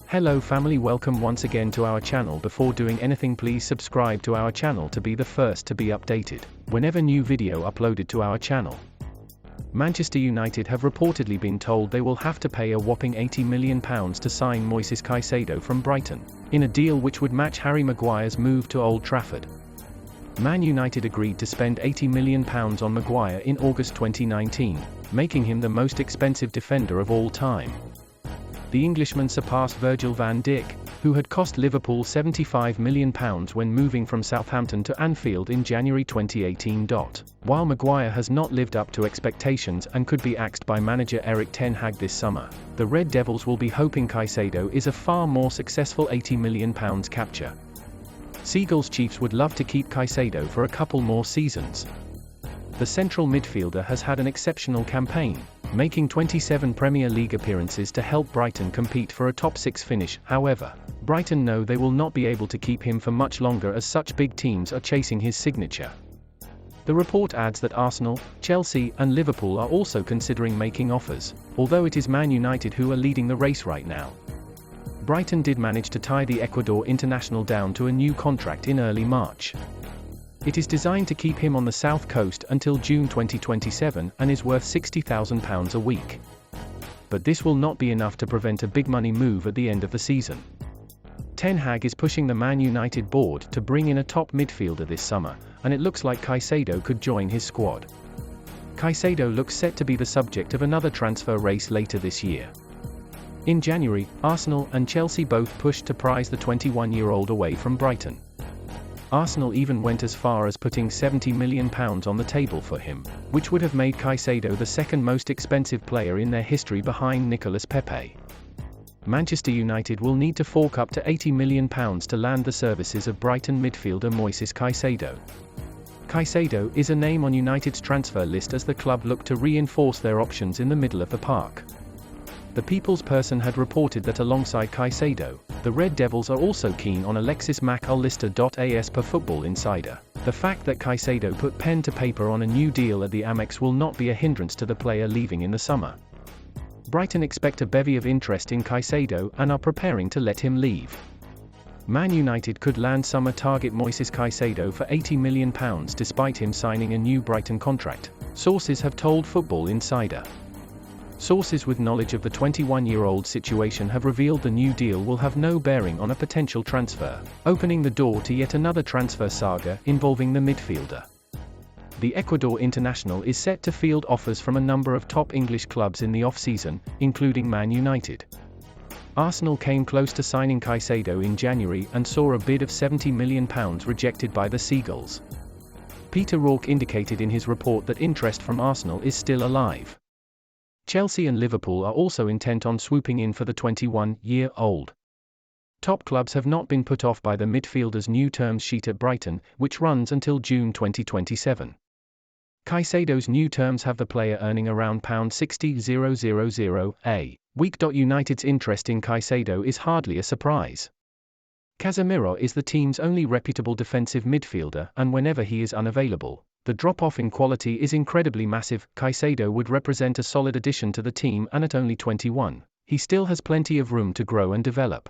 Hello family, welcome once again to our channel. Before doing anything, please subscribe to our channel to be the first to be updated whenever new video uploaded to our channel. Manchester United have reportedly been told they will have to pay a whopping £80 million to sign Moises Caicedo from Brighton, in a deal which would match Harry Maguire's move to Old Trafford. Man United agreed to spend £80 million on Maguire in August 2019, making him the most expensive defender of all time. The Englishman surpassed Virgil van Dijk, who had cost Liverpool £75 million when moving from Southampton to Anfield in January 2018. While Maguire has not lived up to expectations and could be axed by manager Erik ten Hag this summer, the Red Devils will be hoping Caicedo is a far more successful £80 million capture. Seagulls Chiefs would love to keep Caicedo for a couple more seasons. The central midfielder has had an exceptional campaign, making 27 Premier League appearances to help Brighton compete for a top 6 finish. However, Brighton know they will not be able to keep him for much longer as such big teams are chasing his signature. The report adds that Arsenal, Chelsea, and Liverpool are also considering making offers, although it is Man United who are leading the race right now. Brighton did manage to tie the Ecuador international down to a new contract in early March. It is designed to keep him on the south coast until June 2027 and is worth £60,000 a week. But this will not be enough to prevent a big money move at the end of the season. Ten Hag is pushing the Man United board to bring in a top midfielder this summer, and it looks like Caicedo could join his squad. Caicedo looks set to be the subject of another transfer race later this year. In January, Arsenal and Chelsea both pushed to prize the 21-year-old away from Brighton. Arsenal even went as far as putting £70 million on the table for him, which would have made Caicedo the second most expensive player in their history behind Nicolas Pepe. Manchester United will need to fork up to £80 million to land the services of Brighton midfielder Moises Caicedo. Caicedo is a name on United's transfer list as the club look to reinforce their options in the middle of the park. The People's Person had reported that alongside Caicedo, the Red Devils are also keen on Alexis Mac Allister.as per Football Insider. The fact that Caicedo put pen to paper on a new deal at the Amex will not be a hindrance to the player leaving in the summer. Brighton expect a bevy of interest in Caicedo and are preparing to let him leave. Man United could land summer target Moises Caicedo for £80 million despite him signing a new Brighton contract, sources have told Football Insider. Sources with knowledge of the 21-year-old situation have revealed the new deal will have no bearing on a potential transfer, opening the door to yet another transfer saga involving the midfielder. The Ecuador international is set to field offers from a number of top English clubs in the off-season, including Man United. Arsenal came close to signing Caicedo in January and saw a bid of £70 million rejected by the Seagulls. Peter Rourke indicated in his report that interest from Arsenal is still alive. Chelsea and Liverpool are also intent on swooping in for the 21-year-old. Top clubs have not been put off by the midfielder's new terms sheet at Brighton, which runs until June 2027. Caicedo's new terms have the player earning around £60,000 a week. United's interest in Caicedo is hardly a surprise. Casemiro is the team's only reputable defensive midfielder, and whenever he is unavailable, the drop-off in quality is incredibly massive. Caicedo would represent a solid addition to the team, and at only 21, he still has plenty of room to grow and develop.